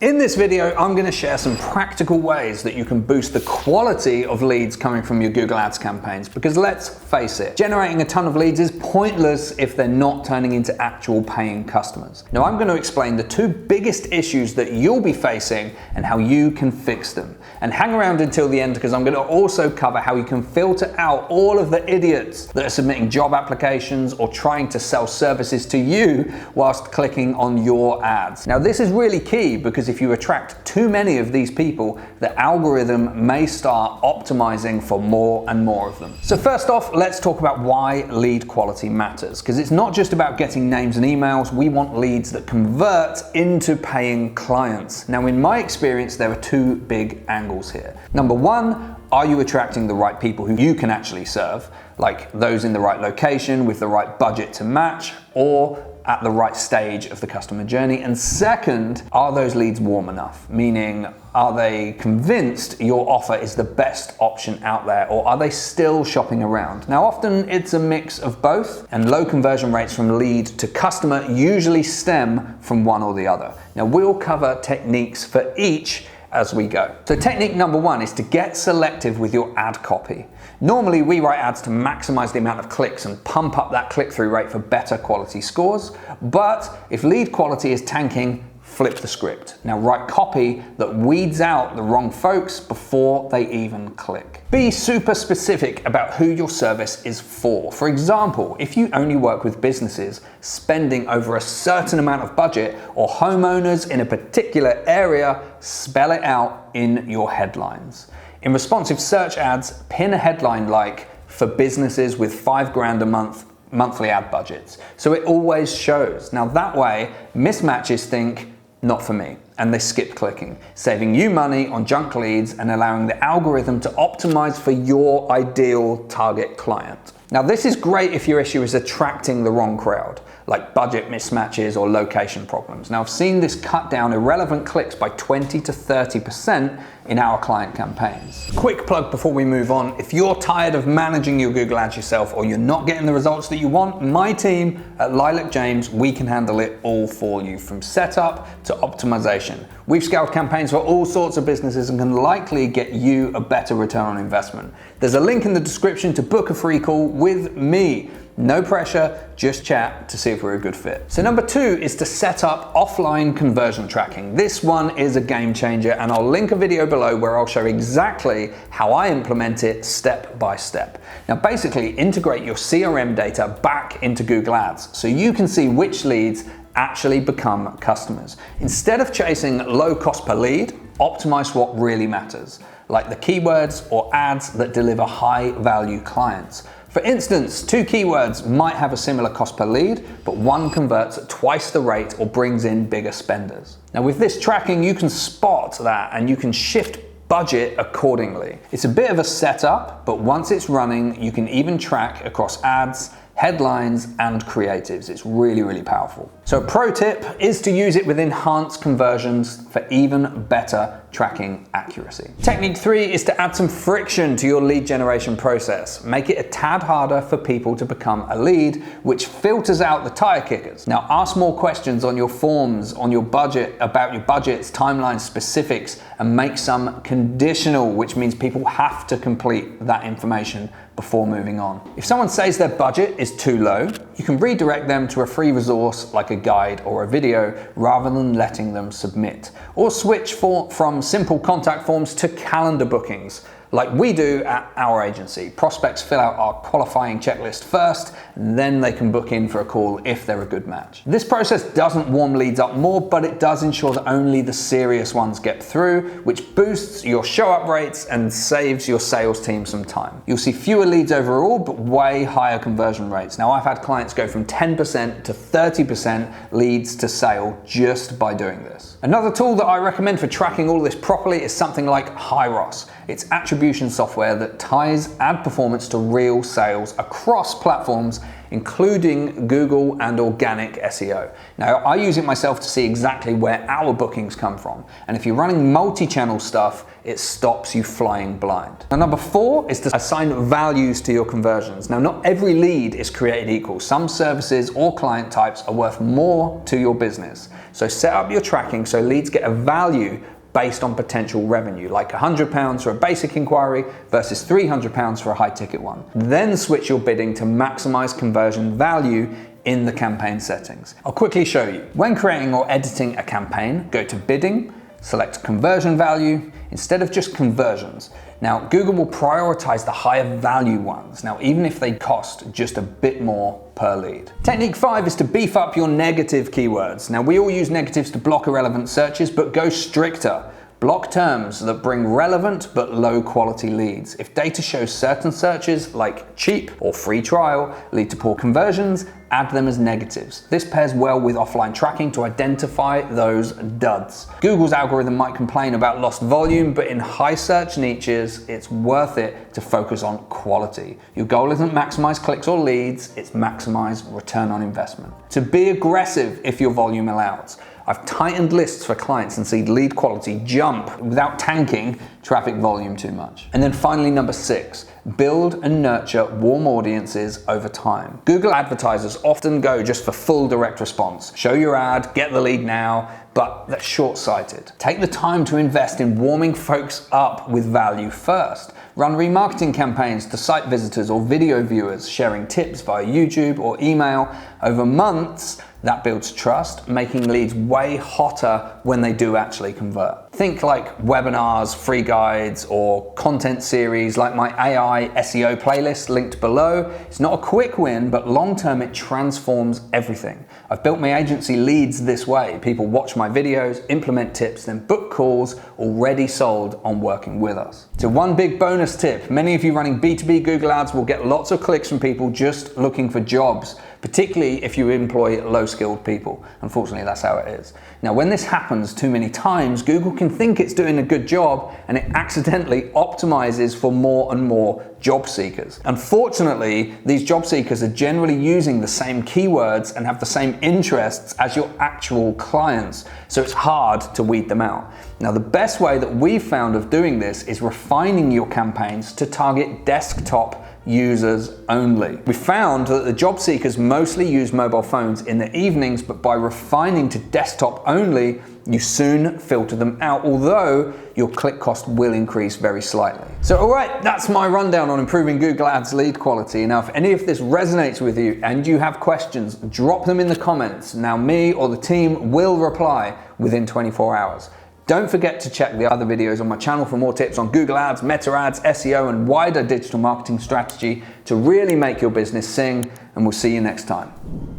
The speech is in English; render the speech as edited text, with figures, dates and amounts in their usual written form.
In this video, I'm going to share some practical ways that you can boost the quality of leads coming from your Google Ads campaigns, because let's face it, generating a ton of leads is pointless if they're not turning into actual paying customers. Now, I'm going to explain the two biggest issues that you'll be facing and how you can fix them. And hang around until the end, because I'm going to also cover how you can filter out all of the idiots that are submitting job applications or trying to sell services to you whilst clicking on your ads. Now, this is really key, because if you attract too many of these people, the algorithm may start optimizing for more and more of them. So first off, let's talk about why lead quality matters, because it's not just about getting names and emails. We want leads that convert into paying clients. Now, in my experience, there are two big angles here. Number one, are you attracting the right people who you can actually serve, like those in the right location with the right budget to match, or at the right stage of the customer journey? And second, are those leads warm enough? Meaning, are they convinced your offer is the best option out there, or are they still shopping around? Now, often it's a mix of both, and low conversion rates from lead to customer usually stem from one or the other. Now, we'll cover techniques for each as we go. So technique number one is to get selective with your ad copy. Normally, we write ads to maximize the amount of clicks and pump up that click-through rate for better quality scores. But if lead quality is tanking, flip the script. Now, write copy that weeds out the wrong folks before they even click. Be super specific about who your service is for. For example, if you only work with businesses spending over a certain amount of budget, or homeowners in a particular area, spell it out in your headlines. In responsive search ads, pin a headline like, "For businesses with $5,000 a month monthly ad budgets." So it always shows. Now, that way, mismatches think, "Not for me," and they skip clicking, saving you money on junk leads and allowing the algorithm to optimize for your ideal target client. Now, this is great if your issue is attracting the wrong crowd, like budget mismatches or location problems. Now, I've seen this cut down irrelevant clicks by 20 to 30% in our client campaigns. Quick plug before we move on: if you're tired of managing your Google Ads yourself, or you're not getting the results that you want, my team at Lilac James, we can handle it all for you, from setup to optimization. We've scaled campaigns for all sorts of businesses and can likely get you a better return on investment. There's a link in the description to book a free call with me. No pressure, just chat to see if we're a good fit. So number two is to set up offline conversion tracking. This one is a game changer, and I'll link a video below where I'll show exactly how I implement it step by step. Now, basically, integrate your CRM data back into Google Ads so you can see which leads actually become customers. Instead of chasing low cost per lead, optimize what really matters, like the keywords or ads that deliver high value clients. For instance, two keywords might have a similar cost per lead, but one converts at twice the rate or brings in bigger spenders. Now, with this tracking, you can spot that and you can shift budget accordingly. It's a bit of a setup, but once it's running, you can even track across ads, headlines, and creatives. It's really, really powerful. So a pro tip is to use it with enhanced conversions for even better tracking accuracy. Technique three is to add some friction to your lead generation process. Make it a tad harder for people to become a lead, which filters out the tire kickers. Now, ask more questions on your forms, on your budget, about your budgets, timelines, specifics, and make some conditional, which means people have to complete that information before moving on. If someone says their budget is too low, you can redirect them to a free resource like a guide or a video rather than letting them submit. Or switch from simple contact forms to calendar bookings, like we do at our agency. Prospects fill out our qualifying checklist first, then they can book in for a call if they're a good match. This process doesn't warm leads up more, but it does ensure that only the serious ones get through, which boosts your show up rates and saves your sales team some time. You'll see fewer leads overall, but way higher conversion rates. Now, I've had clients go from 10% to 30% leads to sale just by doing this. Another tool that I recommend for tracking all this properly is something like Hyros. It's attribution attribution software that ties ad performance to real sales across platforms, including Google and organic SEO. Now, I use it myself to see exactly where our bookings come from. And if you're running multi-channel stuff, it stops you flying blind. Now, number 4 is to assign values to your conversions. Now, not every lead is created equal. Some services or client types are worth more to your business. So set up your tracking so leads get a value based on potential revenue, like £100 for a basic inquiry versus £300 for a high ticket one. Then switch your bidding to maximize conversion value in the campaign settings. I'll quickly show you. When creating or editing a campaign, go to bidding, select conversion value instead of just conversions. Now, Google will prioritize the higher value ones. Now, even if they cost just a bit more per lead. Technique 5 is to beef up your negative keywords. Now, we all use negatives to block irrelevant searches, but go stricter. Block terms that bring relevant but low quality leads. If data shows certain searches like cheap or free trial lead to poor conversions, add them as negatives. This pairs well with offline tracking to identify those duds. Google's algorithm might complain about lost volume, but in high search niches, it's worth it to focus on quality. Your goal isn't maximize clicks or leads, it's maximize return on investment. To be aggressive if your volume allows. I've tightened lists for clients and seen lead quality jump without tanking traffic volume too much. And then finally, number 6, build and nurture warm audiences over time. Google advertisers often go just for full direct response. Show your ad, get the lead now, but that's short-sighted. Take the time to invest in warming folks up with value first. Run remarketing campaigns to site visitors or video viewers, sharing tips via YouTube or email over months. That builds trust, making leads way hotter when they do actually convert. Think like webinars, free guides, or content series like my AI SEO playlist linked below. It's not a quick win, but long-term it transforms everything. I've built my agency leads this way. People watch my videos, implement tips, then book calls already sold on working with us. So one big bonus tip, many of you running B2B Google Ads will get lots of clicks from people just looking for jobs, particularly if you employ low-skilled people. Unfortunately, that's how it is. Now, when this happens too many times, Google can think it's doing a good job and it accidentally optimizes for more and more job seekers. Unfortunately, these job seekers are generally using the same keywords and have the same interests as your actual clients, so it's hard to weed them out. Now, the best way that we've found of doing this is refining your campaigns to target desktop users only. We found that the job seekers mostly use mobile phones in the evenings, but by refining to desktop only, you soon filter them out, although your click cost will increase very slightly. So all right, that's my rundown on improving Google Ads lead quality. Now, if any of this resonates with you and you have questions, drop them in the comments. Now, me or the team will reply within 24 hours. Don't forget to check the other videos on my channel for more tips on Google Ads, Meta Ads, SEO, and wider digital marketing strategy to really make your business sing, and we'll see you next time.